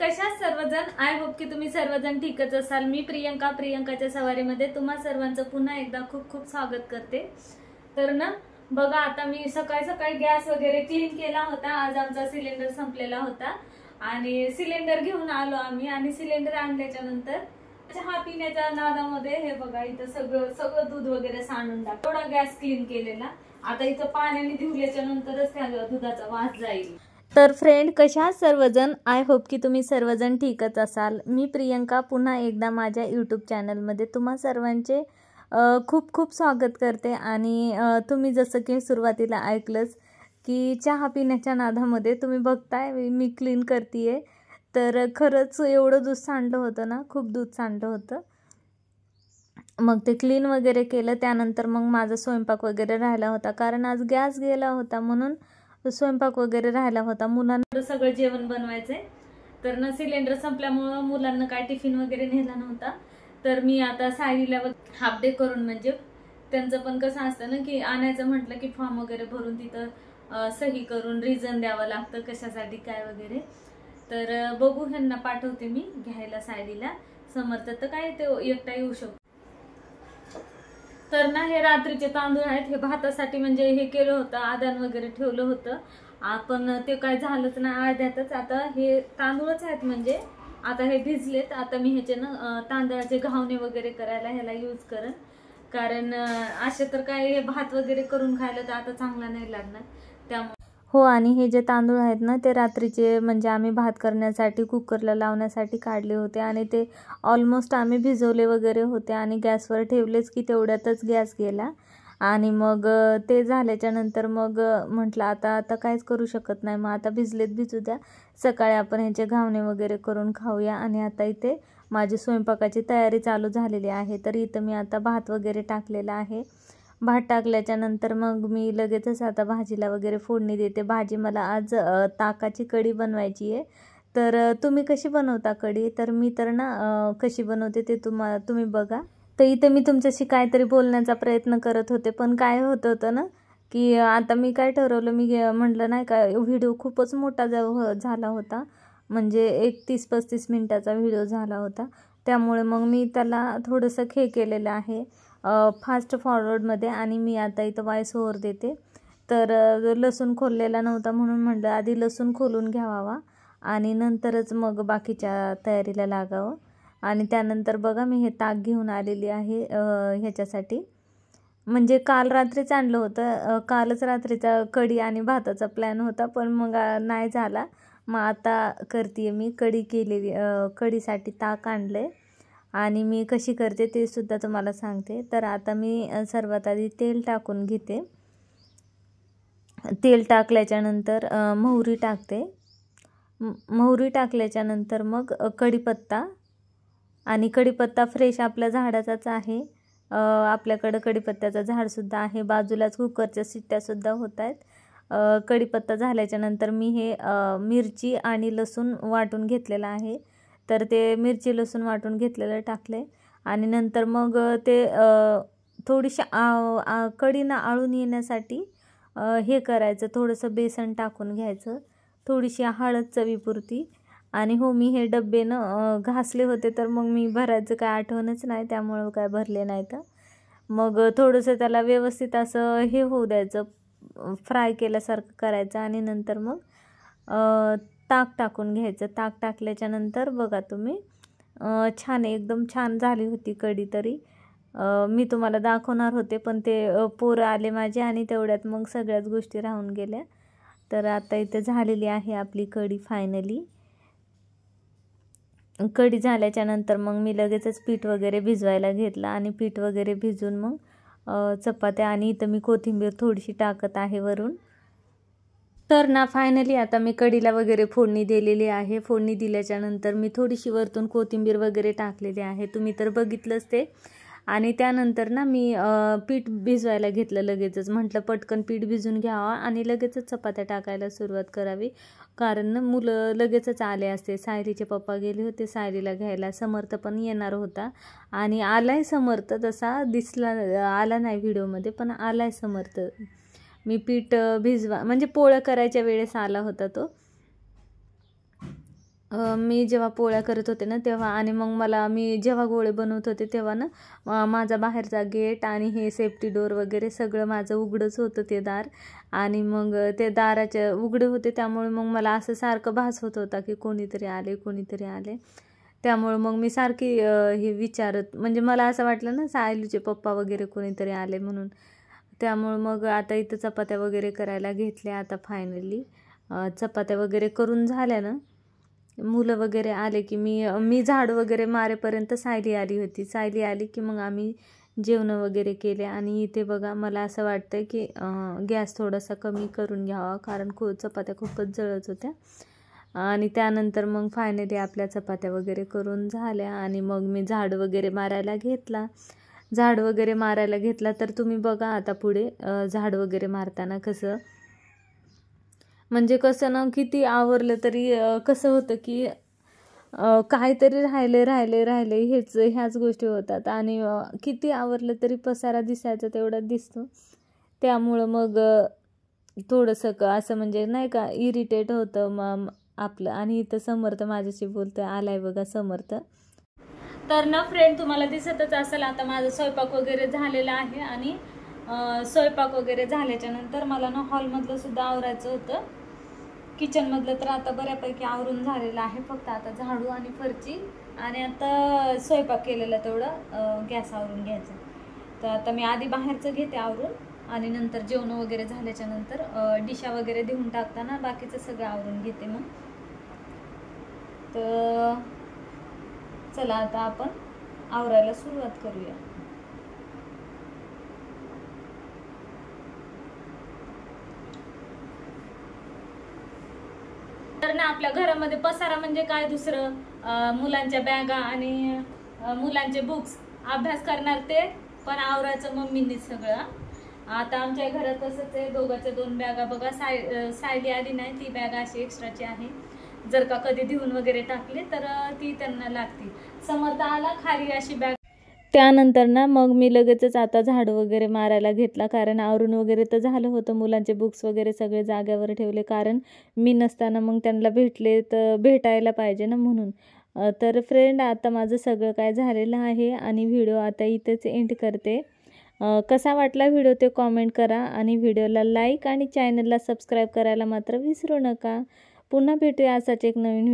कशा सर्वजण। I hope की तुम्ही सर्वजण ठीकच असाल। मी प्रियंका, प्रियंकाच्या सवारीमध्ये तुम्हा सर्वांचं पुन्हा एकदा खूप खूप स्वागत करते। तर ना बघा, आता मी सकाळी गॅस वगैरे क्लीन केला होता। आज आमचा सिलेंडर संपलेला होता आणि सिलेंडर घेऊन आलो आम्ही। आणि सिलेंडर आणल्याच्या नंतर चहा पिण्याच्या नादामध्ये हे बघा, इथं सगळं दूध वगैरे सांडून टाक। थोडा गॅस क्लीन केलेला। आता इथं पाण्याने धुवल्याच्या नंतरच त्या दुधाचा वास जाईल। तर फ्रेंड, कशा सर्वजण। आय होप की तुम्ही सर्वजण ठीकच असाल। मी प्रियंका पुन्हा एकदा माझ्या यूट्यूब चॅनलमध्ये तुम्हा सर्वांचे खूप खूप स्वागत करते। आणि तुम्ही जसं की सुरुवातीला ऐकलंच की चहा पिण्याच्या नादामध्ये तुम्ही बघताय मी क्लीन करतेय। तर खरंच एवढं दूध सांडलं होतं ना, खूप दूध सांडलं होतं। मग ते क्लीन वगैरे केलं। त्यानंतर मग माझा स्वयंपाक वगैरे राहिला होता, कारण आज गॅस गेला होता म्हणून स्वयंपाक वगैरे राहिला होता। मुलांना सगळं जेवण बनवायचंय। तर ना सिलेंडर संपल्यामुळे मुलांना काय टिफिन वगैरे नेला नव्हता। तर मी आता सायलीला हाफ डे करून, म्हणजे त्यांचं पण कसं असतं ना की आणायचं म्हटलं की फॉर्म वगैरे भरून तिथं सही करून रिझन द्यावं लागतं कशासाठी काय वगैरे। तर बघू, ह्यांना पाठवते मी घ्यायला सायलीला। समर्थ तर काय ते एकटा येऊ शकतो। तर ना हे रात्रीचे तांदूळ आहेत, हे भातासाठी म्हणजे हे केलं होतं, आदान वगैरे ठेवलं होतं आपण, ते काय झालंच नाही अर्ध्यातच। आता हे तांदूळच आहेत, म्हणजे आता हे भिजलेत। आता मी ह्याचे ना तांदळाचे घावणे वगैरे करायला ह्याला यूज करेन, कारण असे तर काय हे भात वगैरे करून खायला तर आता चांगला नाही लागणार त्यामुळे। हो, आणि हे जे तांदूळ आहेत ना ते रात्रीचे म्हणजे आम्ही भात करण्यासाठी कुकरला लावण्यासाठी काढले होते आणि ते ऑलमोस्ट आम्ही भिजवले वगैरे होते आणि गॅसवर ठेवलेच की तेवढ्यातच गॅस गेला। आणि मग ते झाल्याच्या नंतर मग म्हटलं आता काहीच करू शकत नाही, मग आता भिजलेत भिजू द्या, सकाळी आपण ह्याचे घावणे वगैरे करून खाऊया। आणि आता इथे माझी स्वयंपाकाची तयारी चालू झालेली आहे। तर इथं मी आता भात वगैरे टाकलेला आहे। भात टाकल्याच्या नंतर मग मी लगेचच आता भाजीला वगैरे फोडणी देते। भाजी मला आज ताकाची कढी बनवायची आहे। तर तुम्ही कशी बनवता कढी? तर मी तर ना कशी बनवते ते तुम्ही बघा। तर इथे मी तुमच्याशी काहीतरी बोलण्याचा प्रयत्न करत होते, पण काय होतं ना की आता मी काय ठरवलं, मी म्हटलं नाही का व्हिडिओ खूपच मोठा झाला होता, म्हणजे एक 30-35 मिनिटाचा व्हिडिओ झाला होता। त्यामुळे मग मी त्याला थोडंसं केलेलं आहे फास्ट फॉरवर्डमध्ये। आणि मी आता इथं वॉइस ओव्हर देते। तर लसूण खोललेला नव्हता म्हणून म्हटलं आधी लसूण खोलून घ्यावा आणि नंतरच मग बाकीच्या तयारीला लागावं। आणि त्यानंतर बघा, मी हे ताक घेऊन आलेली आहे ह्याच्यासाठी, म्हणजे काल रात्रीच आणलं होतं। कालच रात्रीचा कढी आणि भाताचा प्लॅन होता, पण मग नाही झाला। मग आता करते मी कढी केलेली, कढीसाठी ताक आणलंय आणि मी कशी करते ते सुद्धा तुम्हाला सांगते। तर आता मी सर्वात आधी तेल टाकून घेते। तेल टाकल्याच्या नंतर मोहरी टाकते। मोहरी टाकल्याच्या नंतर मग कढीपत्ता, आणि कढीपत्ता फ्रेश आपल्या झाडाचाच आहे। आपल्याकडे कढीपत्त्याचं झाडसुद्धा आहे। बाजूलाच कुकरच्या शिट्ट्यासुद्धा होत आहेत। कढीपत्ता झाल्याच्या नंतर मी हे मिरची आणि लसूण वाटून घेतलेलं आहे। तर ते मिरची लसूण वाटून घेतलेलं टाकले आणि नंतर मग ते थोडीशी कढीनं आळून येण्यासाठी हे करायचं, थोडंसं बेसन टाकून घ्यायचं, थोडीशी हळद चवीपुरती। आणि हो, मी हे डब्बेनं घासले होते, तर मग मी भरायचं काय आठवणच नाही, त्यामुळं काय भरले नाही। तर मग थोडंसं त्याला व्यवस्थित असं हे होऊ द्यायचं, फ्राय केल्यासारखं करायचं। आणि नंतर मग ताक टाकून घ्यायचं। ताक टाकल्याच्या नंतर बघा तुम्ही छान, एकदम छान झाली होती कढी। तरी मी तुम्हाला दाखवणार होते, पण ते पोरं आले माझे आणि तेवढ्यात मग सगळ्याच गोष्टी राहून गेल्या। तर आता इथे झालेली आहे आपली कढी फायनली। कढी झाल्याच्या नंतर मग मी लगेचच पीठ वगैरे भिजवायला घेतलं आणि पीठ वगैरे भिजून मग चपात्या, आणि इथं मी कोथिंबीर थोडीशी टाकत आहे वरून। तर ना फायनली आता मी कढीला वगैरे फोडणी दिलेली आहे। फोडणी दिल्याच्या नंतर मी थोडीशी वरतून कोथिंबीर वगैरे टाकलेली आहे, तुम्ही तर बघितलंच ते। आणि त्यानंतर ना मी पीठ भिजवायला घेतलं लगेचच, म्हटलं पटकन पीठ भिजून घ्यावा आणि लगेचच चपात्या टाकायला सुरुवात करावी, कारण मुलं लगेचच आले असते। सायलीचे पप्पा गेले होते सायलीला घ्यायला, समर्थ पण येणार होता आणि आलाय समर्थ, तसा आला नाही व्हिडिओमध्ये, पण आलाय समर्थ। मी पीठ म्हणजे पोळ्या करायच्या वेळेस आला होता तो। मी जेव्हा पोळ्या करत होते ना तेव्हा, आणि मग मी जेव्हा गोळे बनवत होते तेव्हा ना माझा बाहेरचा गेट आणि हे सेफ्टी डोर वगैरे सगळं माझं उघडंच होतं ते दार. आणि मग ते दाराचे उघडे होते त्यामुळे मग मला असं सारखं भास होत होता की कोणीतरी आले. त्यामुळे मग मी सारखी हे विचारत, म्हणजे मला असं वाटलं ना सायलीचे पप्पा वगैरे कोणीतरी आले म्हणून. त्यामुळे मग आता इथं चपात्या वगैरे करायला घेतल्या. आता फायनली चपात्या वगैरे करून झाल्या ना, मुलं वगैरे आले की मी झाड वगैरे मारेपर्यंत सायली आली होती. सायली आली की मग आम्ही जेवणं वगैरे केले. आणि इथे बघा मला असं वाटतं की गॅस थोडासा कमी करून घ्यावा, कारण चपात्या खूपच जळत होत्या. आणि त्यानंतर मग फायनली आपल्या चपात्या वगैरे करून झाल्या आणि मग मी झाड वगैरे मारायला घेतला. तर तुम्ही बघा आता पुढे झाड वगैरे मारताना कसं ना, किती आवरलं तरी कसं होतं की काहीतरी राहिले ह्याच गोष्टी होतात. आणि किती आवरलं तरी पसारा दिसायचा तेवढा दिसतो. त्यामुळं मग थोडंसं असं म्हणजे नाही का इरिटेट होतं आपलं. आणि इथं समर्थ माझ्याशी बोलतोय, आलाय बघा समर्थ. तर ना फ्रेंड, तुम्हाला दिसतच असेल आता माझा स्वयंपाक वगैरे झालेला आहे. आणि स्वयंपाक वगैरे झाल्याच्या नंतर मला ना हॉलमधलं सुद्धा आवरायचं होतं. किचनमधलं तर आता बऱ्यापैकी आवरून झालेलं आहे, फक्त आता झाडू आणि फरची आणि आता स्वयंपाक केलेला तेवढं गॅस आवरून घ्यायचा. तर आता मी आधी बाहेरचं घेते आवरून आणि नंतर जेवण वगैरे झाल्याच्या नंतर डिशा वगैरे देऊन टाकताना बाकीचं सगळं आवरून घेते मग. तर चला आता आपण आवरायला सुरुवात करूया. तर ना आपल्या घरामध्ये पसारा म्हणजे काय दुसरं, मुलांच्या बॅगा आणि मुलांचे बुक्स, अभ्यास करणार ते पण आवरायचं मम्मींनीच सगळं. आता आमच्या घरात तसंच आहे, दोघांच्या 2 बॅगा बघा. सायली आली नाही, ती बॅग अशी एक्स्ट्राची आहे. जर का कधी धुवून वगैरे टाकले तर ती त्यांना लागते. समर्थ आला, खाली अशी बॅग. त्यानंतर ना मग मी लगेचच आता झाड वगैरे मारायला घेतला, कारण आवरून वगैरे तर झालं होतं. मुलांचे बुक्स वगैरे सगळे जाग्यावर ठेवले, कारण मी नसताना मग त्यांना भेटायला पाहिजे ना म्हणून. तर फ्रेंड, आता माझं सगळं काय झालेलं आहे आणि व्हिडिओ आता इथेच एंड करते. कसा वाटला व्हिडिओ ते कॉमेंट करा आणि व्हिडिओला लाईक आणि चॅनलला सबस्क्राईब करायला मात्र विसरू नका. पुन्हा भेटूया असाच एक नवीन